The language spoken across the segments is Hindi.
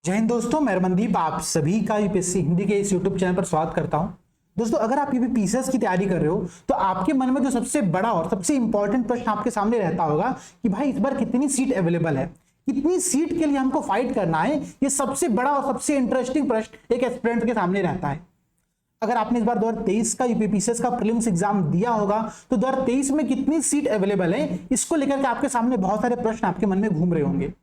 जय हिंद दोस्तों, मैं रमनदीप आप सभी का यूपीएससी हिंदी के इस यूट्यूब चैनल पर स्वागत करता हूं। दोस्तों, अगर आप यूपीएससी की तैयारी कर रहे हो तो आपके मन में जो सबसे बड़ा और सबसे इंपॉर्टेंट प्रश्न आपके सामने रहता होगा कि भाई इस बार कितनी सीट अवेलेबल है, कितनी सीट के लिए हमको फाइट करना है। ये सबसे बड़ा और सबसे इंटरेस्टिंग प्रश्न एक एस्पिरेंट के सामने रहता है। अगर आपने इस बार 2023 का यूपीएससी का प्रीलिम्स एग्जाम दिया होगा तो 2023 में कितनी सीट अवेलेबल है, इसको लेकर के आपके सामने बहुत सारे प्रश्न आपके मन में घूम रहे होंगे।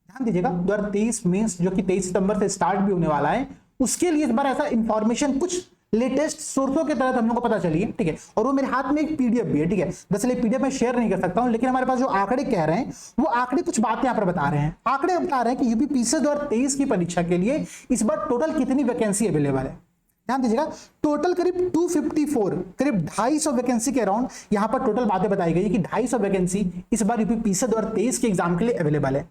ध्यान दीजिएगा, 2023 मेंस जो कि 23 सितंबर से स्टार्ट भी होने वाला है, उसके लिए इस बार ऐसा इंफॉर्मेशन कुछ लेटेस्ट सोर्सों के तहत हम लोग को पता चली है। ठीक है, और वो मेरे हाथ में एक पीडीएफ भी है। ठीक है, दरअसल पीडीएफ में शेयर नहीं कर सकता हूं, लेकिन हमारे पास जो आंकड़े कह रहे हैं वो आंकड़े कुछ बातें यहां पर बता रहे हैं। आंकड़े बता रहे हैं कि यूपीपीसी 2023 की परीक्षा के लिए इस बार टोटल कितनी वैकेंसी अवेलेबल है। ध्यान दीजिएगा, टोटल करीब 254 करीब 250 वैकेंसी के अराउंड यहां पर टोटल बातें बताई गई कि 250 वैकेंसी इस बार यूपीपीसी 2023 के एग्जाम के लिए अवेलेबल है।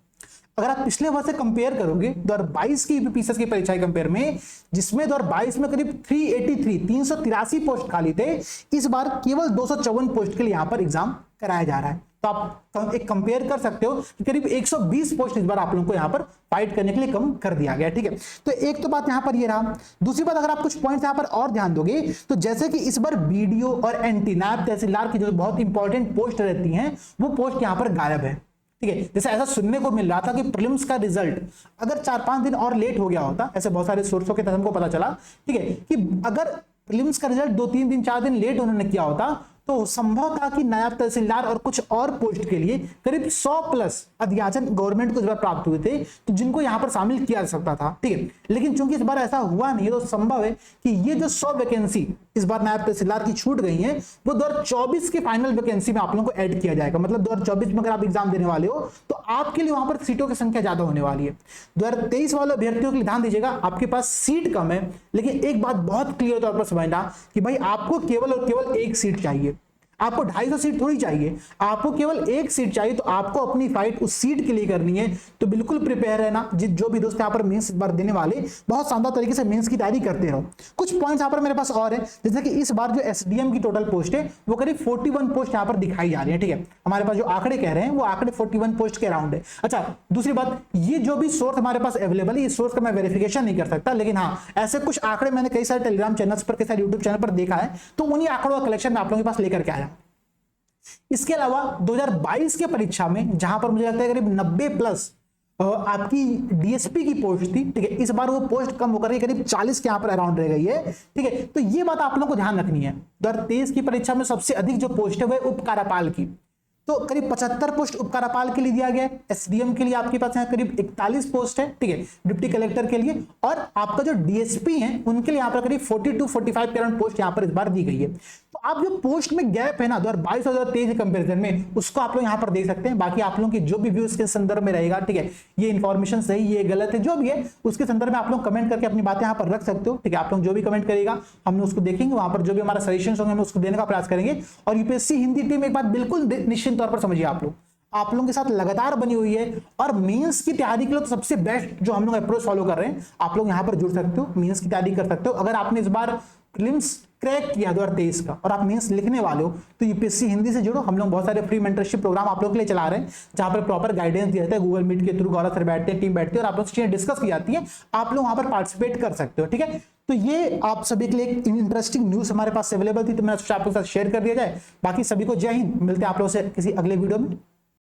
अगर आप पिछले वर्ष से कंपेयर करोगे 2022 की यूपीपीसी की परीक्षा के कंपेयर में, जिसमें 2022 में करीब 383 पोस्ट खाली थे, इस बार केवल 254 पोस्ट के लिए यहां पर एग्जाम कराया जा रहा है। तो आप एक कंपेयर कर सकते हो कि करीब 120 पोस्ट इस बार आप लोगों को यहां पर फाइट करने के लिए कम कर दिया गया। ठीक है, तो एक तो बात यहां पर ये रहा। दूसरी बात, अगर आप कुछ पॉइंट्स यहां पर और ध्यान दोगे तो जैसे कि इस बार बीडीओ और एंटी नायब तहसीलदार की जो बहुत इंपॉर्टेंट पोस्ट रहती हैं वो पोस्ट यहां पर गायब है। ठीक है, जैसे ऐसा सुनने को मिल रहा था कि प्रीलिम्स का रिजल्ट अगर 4-5 दिन और लेट हो गया होता, ऐसे बहुत सारे सोर्सों के तहत हमको पता चला, ठीक है, कि अगर प्रीलिम्स का रिजल्ट 2-3 दिन 4 दिन लेट उन्होंने किया होता तो संभव था कि नायब तहसीलदार और कुछ और पोस्ट के लिए करीब 100 प्लस अध्याचन गवर्नमेंट को इस बार प्राप्त हुए थे, तो जिनको यहां पर शामिल किया जा सकता था। ठीक है, लेकिन चूंकि इस बार ऐसा हुआ नहीं, तो संभव है कि ये जो 100 वैकेंसी इस बार नायब तहसीलदार की छूट गई है वो 2024 के फाइनल वैकेंसी में आप लोगों को ऐड किया जाएगा। मतलब 2024 में अगर आप एग्जाम देने वाले हो तो आपके लिए वहां पर सीटों की संख्या ज्यादा होने वाली है। 2023 वाले अभ्यर्थियों के लिए ध्यान दीजिएगा, आपके पास सीट कम है, लेकिन एक बात बहुत क्लियर तौर पर समझना कि भाई आपको केवल और केवल एक सीट चाहिए। आपको 250 सीट थोड़ी चाहिए, आपको केवल एक सीट चाहिए। तो आपको अपनी फाइट उस सीट के लिए करनी है, तो बिल्कुल प्रिपेयर रहना। जो भी दोस्त यहाँ पर मेंस इस बार देने वाले, बहुत शानदार तरीके से मेंस की तैयारी करते रहो। कुछ पॉइंट्स यहाँ पर मेरे पास और है, जैसे कि इस बार जो एसडीएम की टोटल पोस्ट है वो करीब 41 पोस्ट यहाँ पर दिखाई जा रही है। ठीक है, हमारे पास जो आंकड़े कह रहे हैं वो आंकड़े 41 पोस्ट के अराउंड है। अच्छा, दूसरी बात, ये जो भी सोर्स हमारे पास अवेलेबल है, इस सोर्स का मैं वेरिफिकेशन नहीं कर सकता, लेकिन हाँ ऐसे कुछ आंकड़े मैंने कई सारे टेलीग्राम चैनल्स पर, कई सारे यूट्यूब चैनल पर देखा है, तो उन्हीं आंकड़ों का कलेक्शन मैं आप लोगों के पास लेकर के आया। इसके अलावा 2022 के परीक्षा में जहां पर मुझे लगता है करीब 90 प्लस आपकी डीएसपी की पोस्ट थी, ठीक है, इस बार वो पोस्ट कम होकर के करीब 40 के यहां पर अराउंड रह गई है। ठीक है, तो ये बात आप लोगों को ध्यान रखनी है। 2023 की परीक्षा में सबसे अधिक जो पोस्ट है वह उपकारापाल की, तो करीब 75 पोस्ट उपकारापाल के लिए दिया गया है। एसडीएम के लिए आपके पास यहाँ करीब 41 पोस्ट है, ठीक है, डिप्टी कलेक्टर के लिए, और आपका जो डीएसपी है उनके लिए यहाँ पर करीब 42-45 के पोस्ट यहाँ पर इस बार दी गई है। तो आप जो पोस्ट में गैप है ना 2022 और 2023 के कंपेरिजन में, उसको आप लोग यहाँ पर देख सकते हैं। बाकी आप लोगों की जो भी व्यूज के संदर्भ में रहेगा, ठीक है, ये इन्फॉर्मेशन सही ये गलत है जो भी है, उसके संदर्भ में आप लोग कमेंट करके अपनी बातें यहाँ पर रख सकते हो। ठीक है, आप लोग जो भी कमेंट करेगा हम उसको देखेंगे, वहां पर जो भी हमारा सजेशन होंगे हम उसको देने का प्रयास करेंगे। और यूपीएससी हिंदी टीम एक बात बिल्कुल निश्चित तौर पर समझिए, आप लोगों के साथ लगातार बनी हुई है, और मेंस की तैयारी के लिए तो सबसे बेस्ट जो हम लोग अप्रोच फॉलो कर रहे हैं, आप लोग यहां पर जुड़ सकते हो, मेंस की तैयारी कर सकते हो। अगर आपने इस बार प्रीलिम्स क्रैक किया 2023 का और आप मेंस लिखने वाले हो तो यूपीएससी हिंदी से जुड़ो। हम लोग बहुत सारे फ्री मेंटरशिप प्रोग्राम आप लोग के लिए चला रहे हैं, जहां पर प्रॉपर गाइडेंस दिया जाता है। गूगल मीट के थ्रू गौरव सर बैठते हैं, टीम बैठती है और आप लोग चीजें डिस्कस की जाती है, आप लोग वहां पर पार्टिसिपेट कर सकते हो। ठीक है, तो ये आप सभी के लिए एक इंटरेस्टिंग न्यूज हमारे पास अवेलेबल थी, तो मैंने सोचा आपके साथ शेयर कर दिया जाए। बाकी सभी को जय हिंद, मिलते हैं आप लोगों से किसी अगले वीडियो में।